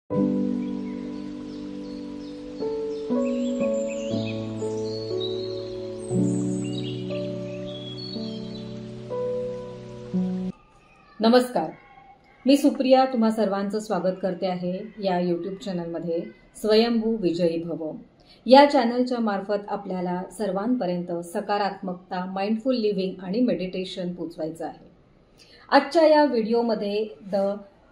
नमस्कार, मी सुप्रिया तुम्हा सर्वांचं स्वागत करते आहे या यूट्यूब चॅनलमध्ये स्वयंभू विजयी भव या चॅनलच्या मार्फत आपल्याला सर्वांपर्यंत सकारात्मकता, माइंडफुल लिव्हिंग आणि मेडिटेशन पोचवायचं आहे। आजच्या या व्हिडिओमध्ये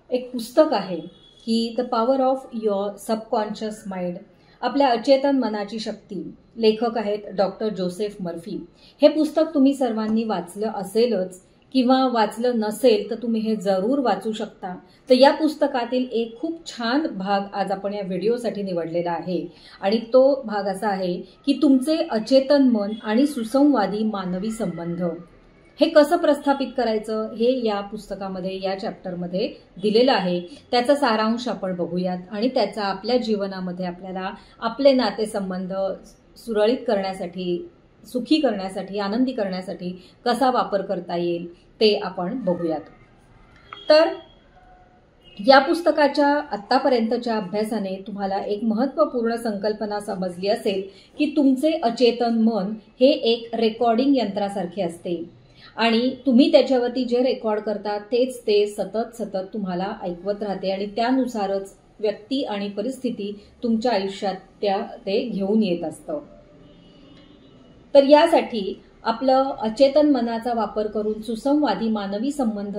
एक पुस्तक आहे की the power of your subconscious mind, आपल्या अचेतन मनाची शक्ती। लेखक आहेत डॉक्टर जोसेफ मर्फी। हे पुस्तक तुम्ही सर्वांनी वाचलं असेलच किंवा वाचलं नसेल तर तुम्ही हे जरूर वाचू शकता। तर या पुस्तकातील एक खूप छान भाग आज आपण या व्हिडिओसाठी निवडलेला आहे आणि तो भाग असा आहे की तुमचे अचेतन मन आणि सुसंवादी मानवी संबंध हे कसं प्रस्थापित करायचं हे या पुस्तकामध्ये, या चॅप्टरमध्ये दिलेलं आहे। त्याचा सारांश आपण बघूयात आणि त्याचा आपल्या जीवनामध्ये आपल्याला आपले नातेसंबंध सुरळीत करण्यासाठी, सुखी करण्यासाठी, आनंदी करण्यासाठी कसा वापर करता येईल ते आपण बघूयात। तर या पुस्तकाच्या आत्तापर्यंतच्या अभ्यासाने तुम्हाला एक महत्त्वपूर्ण संकल्पना समजली असेल की तुमचे अचेतन मन हे एक रेकॉर्डिंग यंत्रासारखे असते आणि तुम्ही त्याच्यावरती जे रेकॉर्ड करता तेच ते सतत तुम्हाला ऐकवत राहते आणि त्यानुसारच व्यक्ती आणि परिस्थिती तुमच्या आयुष्यात ते घेऊन येत असतं। तर यासाठी आपलं अचेतन मनाचा वापर करून सुसंवादी मानवी संबंध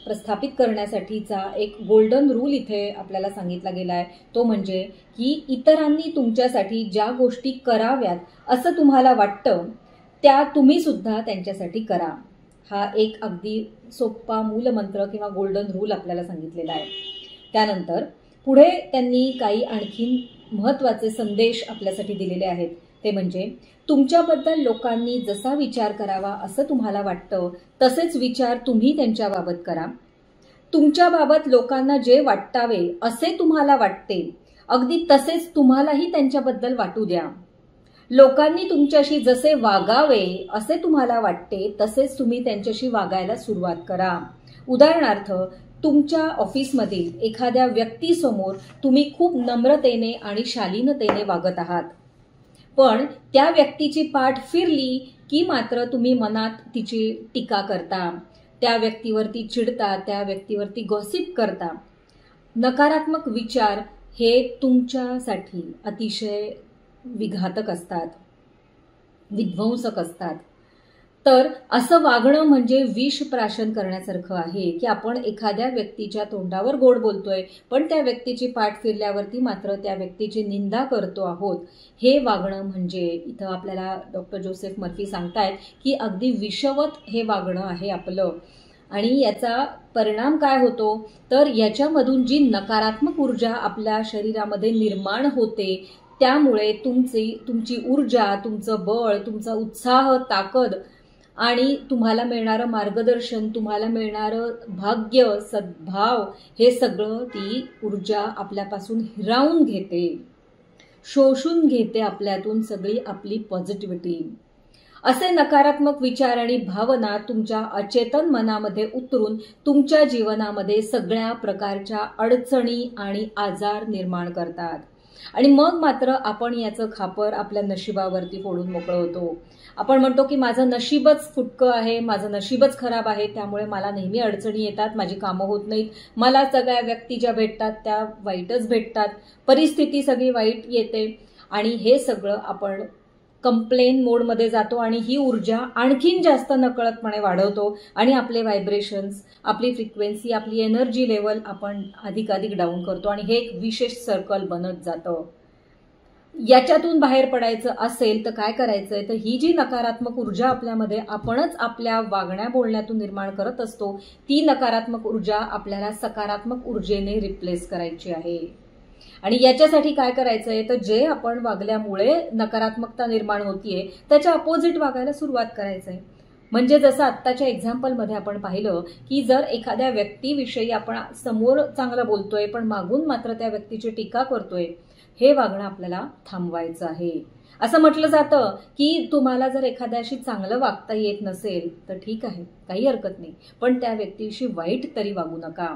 प्रस्थापित करण्यासाठीचा एक गोल्डन रूल इथे आपल्याला सांगितला गेला आहे। तो म्हणजे की इतरांनी तुमच्यासाठी ज्या गोष्टी कराव्यात असं तुम्हाला वाटतं त्या तुम्ही सुद्धा त्यांच्यासाठी करा। हा एक अगदी सोपा मूलमंत्र किंवा गोल्डन रूल आपल्याला सांगितलेला आहे। त्यानंतर पुढे त्यांनी काही आणखीन महत्त्वाचे संदेश आपल्यासाठी दिलेले आहेत। ते म्हणजे तुमच्याबद्दल लोकांनी जसा विचार करावा असं तुम्हाला वाटतं तसेच विचार तुम्ही त्यांच्याबाबत करा। तुमच्याबाबत लोकांना जे वाटावे असे तुम्हाला वाटते अगदी तसेच तुम्हालाही त्यांच्याबद्दल वाटू द्या। लोकांनी तुमच्याशी जसे वागावे असे तुम्हाला वाटते तसेच तुम्ही त्यांच्याशी वागायला सुरुवात करा। उदाहरणार्थ, तुमच्या ऑफिसमधील एखाद्या व्यक्तीसमोर तुम्ही खूप नम्रतेने आणि शालीनतेने वागत आहात, पण त्या व्यक्तीची पाठ फिरली की मात्र तुम्ही मनात तिची टीका करता, त्या व्यक्तीवरती चिडता, त्या व्यक्तीवरती गॉसिप करता। नकारात्मक विचार हे तुमच्यासाठी अतिशय विघातक असतात, विध्वंसक असतात। तर असं वागणं म्हणजे विष प्राशन करण्यासारखं आहे की आपण एखाद्या व्यक्तीच्या तोंडावर गोड बोलतोय पण त्या व्यक्तीची पाठ फिरल्यावरती मात्र त्या व्यक्तीची निंदा करतो आहोत। हे वागणं म्हणजे इथं आपल्याला डॉक्टर जोसेफ मर्फी सांगतायत की अगदी विषवत हे वागणं आहे आपलं। आणि याचा परिणाम काय होतो तर याच्यामधून जी नकारात्मक ऊर्जा आपल्या शरीरामध्ये निर्माण होते त्यामुळे तुमची ऊर्जा, तुमचं बळ, तुमचा उत्साह, ताकद आणि तुम्हाला मिळणारं मार्गदर्शन, तुम्हाला मिळणारं भाग्य, सद्भाव हे सगळं ती ऊर्जा आपल्यापासून हिरावून घेते, शोषून घेते आपल्यातून सगळी आपली पॉझिटिव्हिटी। असे नकारात्मक विचार आणि भावना तुमच्या अचेतन मनामध्ये उतरून तुमच्या जीवनामध्ये सगळ्या प्रकारच्या अडचणी आणि आजार निर्माण करतात आणि मग मात्र आपण याचं खापर आपल्या नशिबावरती फोडून मोकळं होतो। आपण म्हणतो की माझं नशीबच फुटकं आहे, माझं नशीबच खराब आहे, त्यामुळे मला नेहमी अडचणी येतात, माझी कामं होत नाहीत, मला सगळ्या व्यक्ती ज्या भेटतात त्या वाईटच भेटतात, परिस्थिती सगळी वाईट येते आणि हे सगळं आपण कंप्लेन मोडमध्ये जातो आणि ही ऊर्जा आणखीन जास्त नकळतपणे वाढवतो आणि आपले व्हायब्रेशन्स, आपली फ्रिक्वेन्सी, आपली एनर्जी लेवल आपण अधिकाधिक डाऊन करतो आणि हे एक विशेष सर्कल बनत जातं। याच्यातून बाहेर पडायचं असेल तर काय करायचंय तर ही जी नकारात्मक ऊर्जा आपल्यामध्ये आपणच आपल्या वागण्या बोलण्यातून निर्माण करत असतो ती नकारात्मक ऊर्जा आपल्याला सकारात्मक ऊर्जेने रिप्लेस करायची आहे। आणि याच्यासाठी काय करायचंय तर जे आपण वागल्यामुळे नकारात्मकता निर्माण होतीये त्याच्या अपोजिट वागायला सुरुवात करायचंय। म्हणजे जसं आत्ताच्या एक्झाम्पलमध्ये आपण पाहिलं की जर एखाद्या व्यक्तीविषयी आपण समोर चांगलं बोलतोय पण मागून मात्र त्या व्यक्तीची टीका करतोय, हे वागणं आपल्याला थांबवायचं आहे। असं म्हटलं जातं की तुम्हाला जर एखाद्याशी चांगलं वागता येत नसेल तर ठीक आहे, काही हरकत नाही, पण त्या व्यक्तीशी वाईट तरी वागू नका।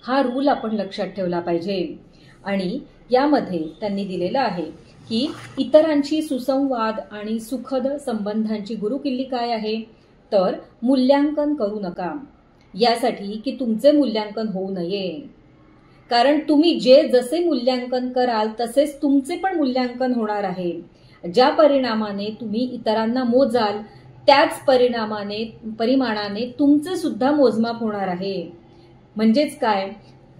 हा रूल आपण लक्षात ठेवला पाहिजे. आणि यामध्ये त्यांनी दिलेलं आहे की इतरांशी सुसंवाद आणि सुखद संबंधांची गुरुकिल्ली काय आहे, तर मूल्यांकन करू नका. यासाठी की तुमचे मूल्यांकन होऊ नये. कारण तुम्ही जसे मूल्यांकन कराल तसेच तुमचे पण मूल्यांकन होणार आहे. ज्या परिणामाने तुम्ही इतरांना मोजाल त्याच परिमाणाने तुमचे सुद्धा मोजमाप होणार आहे. म्हणजेच काय,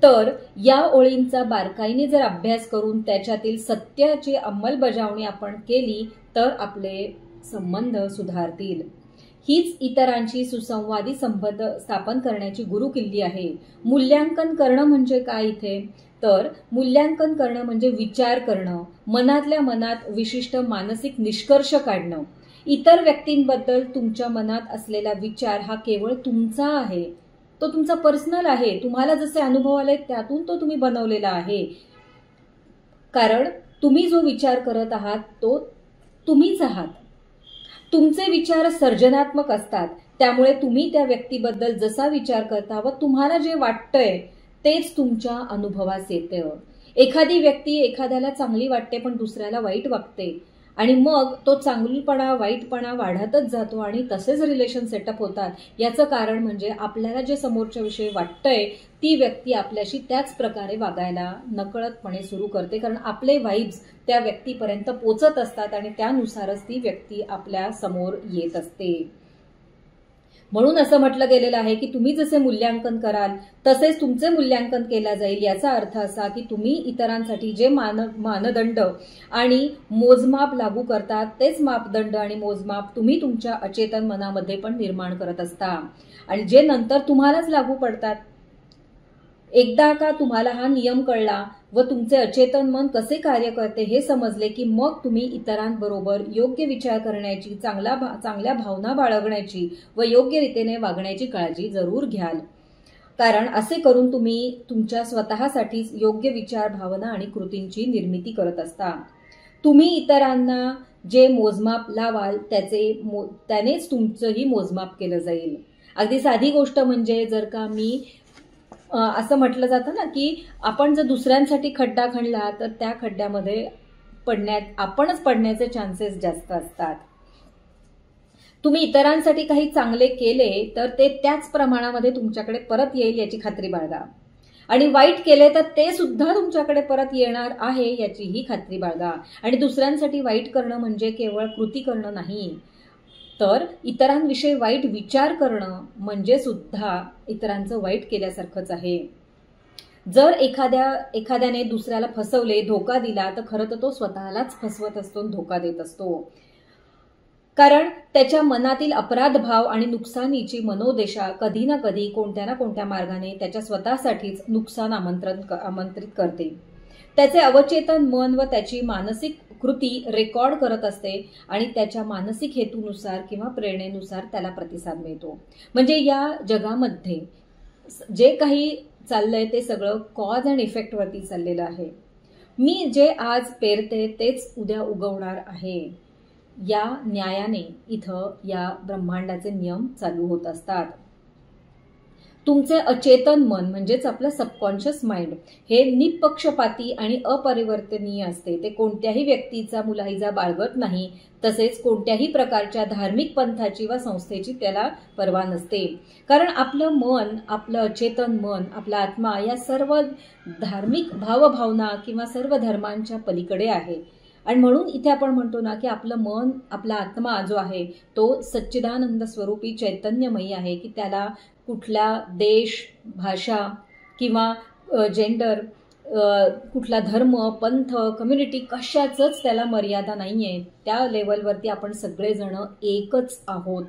तर या ओळींचा बारकाईने जर अभ्यास करून त्याच्यातील सत्याची अंमलबजावणी आपण केली तर आपले संबंध सुधारतील. हीच इतरांशी सुसंवादी संबंध स्थापन करण्याची गुरुकिल्ली आहे. मूल्यांकन करणं म्हणजे काय इथे, तर मूल्यांकन करणं म्हणजे विचार करणं, मनातल्या मनात विशिष्ट मानसिक निष्कर्ष काढणं. इतर व्यक्तींबद्दल तुमच्या मनात असलेला विचार हा केवळ तुमचा आहे, तो तुमचा पर्सनल आहे. तुम्हाला जसे अनुभव आले त्यातून तो तुम्ही बनवलेला आहे. कारण तुम्ही जो विचार करत आहात तो तुम्हीच आहात. तुमचे विचार सर्जनात्मक असतात, त्यामुळे तुम्ही त्या व्यक्तीबद्दल जसा विचार करता व तुम्हाला जे वाटतंय तेच तुमच्या अनुभवास येतं. एखादी व्यक्ती एखाद्याला चांगली वाटते पण दुसऱ्याला वाईट वागते आणि मग तो चांगलीपणा वाईटपणा वाढतच जातो आणि तसेच रिलेशन सेटअप होतात. याचं कारण म्हणजे आपल्याला जे समोरच्या विषयी वाटतंय ती व्यक्ती आपल्याशी त्याच प्रकारे वागायला नकळतपणे सुरू करते. कारण आपले वाइब्स त्या व्यक्तीपर्यंत पोचत असतात आणि त्यानुसारच ती व्यक्ती आपल्या समोर येत असते. म्हणून असं म्हटलं गेलेलं आहे की तुम्ही जसे मूल्यांकन कराल तसेच तुमचे मूल्यांकन केले जाईल. याचा अर्थ असा की तुम्ही इतरांसाठी जे मानदंड आणि मोजमाप लागू करतात तेच मापदंड आणि मोजमाप तुम्ही तुमच्या अचेतन मनामध्ये पण निर्माण करत असता आणि जे नंतर तुम्हालाच लागू पडतात. एकदा का तुम्हाला हा नियम कळला व तुमचे अचेतन मन कसे कार्य करते हे समजले की मग तुम्ही इतरांबरोबर योग्य विचार करण्याची, चांगल्या भावना बाळगण्याची व योग्य रीतीने वागण्याची काळजी जरूर घ्याल. कारण असे करून तुम्ही तुमच्या स्वतःसाठी योग्य विचार, भावना आणि कृतींची निर्मिती करत असता. तुम्ही इतरांना जे मोजमाप लावाल त्यानेच तुमचंही मोजमाप केलं जाईल. अगदी साधी गोष्ट म्हणजे जर का मी असं म्हटलं जातं ना की आपण जर दुसऱ्यांसाठी खड्डा खणला तर त्या खड्ड्यामध्ये आपणच पडण्याचे चान्सेस जास्त असतात. तुम्ही इतरांसाठी काही चांगले केले तर ते त्याच प्रमाणामध्ये तुमच्याकडे परत येईल याची खात्री बाळगा आणि वाईट केले तर ते सुद्धा तुमच्याकडे परत येणार आहे याचीही खात्री बाळगा. आणि दुसऱ्यांसाठी वाईट करणं म्हणजे केवळ कृती करणं नाही, तर इतरांविषयी वाईट विचार करणं म्हणजे सुद्धा इतरांचं वाईट केल्यासारखंच आहे. जर एखाद्याने दुसऱ्याला फसवले, धोका दिला तर खरं तर तो स्वतःलाच फसवत असतो, धोका देत असतो. कारण त्याच्या मनातील अपराध भाव आणि नुकसानीची मनोदशा कधी ना कधी कोणत्या ना कोणत्या मार्गाने त्याच्या स्वतःसाठीच नुकसान आमंत्रित करते. त्याचे अवचेतन मन व त्याची मानसिक कृती रेकॉर्ड करत असते आणि त्याच्या मानसिक हेतूनुसार किंवा प्रेरणेनुसार त्याला प्रतिसाद मिळतो. म्हणजे या जगामध्ये जे काही चाललंय ते सगळं कॉज अँड इफेक्ट वरती चाललेलं आहे. मी जे आज पेरते तेच उद्या उगवणार आहे या न्यायाने इथं या ब्रह्मांडाचे नियम चालू होत असतात. तुमचे अचेतन मन म्हणजेच आपलं सबकॉन्शियस माइंड हे निपक्षपाती आणि अपरिवर्तनीय असते. ते कोणत्याही व्यक्तीचा मुलाहिजा बाळगत नाही, तसेच कोणत्याही प्रकारच्या धार्मिक पंथाची वा संस्थेची त्याला पर्वा नसते. कारण आपलं मन, आपलं अचेतन मन, आपला आत्मा या सर्व धार्मिक भावभावना किंवा सर्व धर्मांच्या पलीकडे आहे. आणि म्हणून इथे आपण म्हणतो ना की आपलं मन, आपला आत्मा जो आहे तो सच्चिदानंद स्वरूपी चैतन्यमयी आहे की त्याला कुठल्या देश, भाषा किंवा जेंडर, कुठला धर्म, पंथ, कम्युनिटी कशाचंच त्याला मर्यादा नाहीये. त्या लेवलवरती आपण सगळेजण एकच आहोत.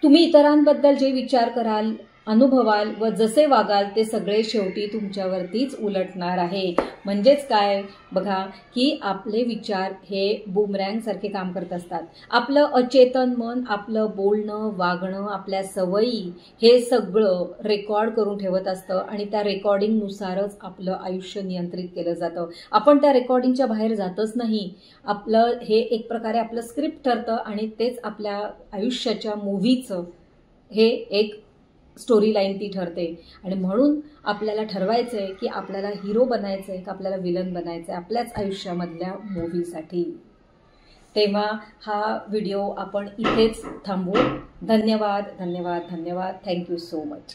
तुम्ही इतरांबद्दल जे विचार कराल, अनुभवाल व जसे वागाल ते सगळे शेवटी तुमच्यावरतीच उलटणार आहे. म्हणजेच काय बघा की आपले विचार हे बूमरँग सारखे काम करत असतात. आपलं अचेतन मन, आपलं बोलणं, वागणं, आपल्या सवयी हे सगळं रेकॉर्ड करून ठेवत असतं आणि त्या रेकॉर्डिंगनुसारच आपलं आयुष्य नियंत्रित केलं जातं. आपण त्या रेकॉर्डिंगच्या बाहेर जातच नाही. आपलं हे एक प्रकारे आपलं स्क्रिप्ट ठरतं आणि तेच आपल्या आयुष्याच्या मूव्हीचं हे एक स्टोरी लाईन ती ठरते आणि म्हणून आपल्याला ठरवायचं आहे की आपल्याला हिरो बनायचं आहे का आपल्याला विलन बनायचं आहे आपल्याच आयुष्यामधल्या मूव्हीसाठी. तेव्हा हा व्हिडिओ आपण इथेच थांबवू. धन्यवाद धन्यवाद धन्यवाद. Thank you so much.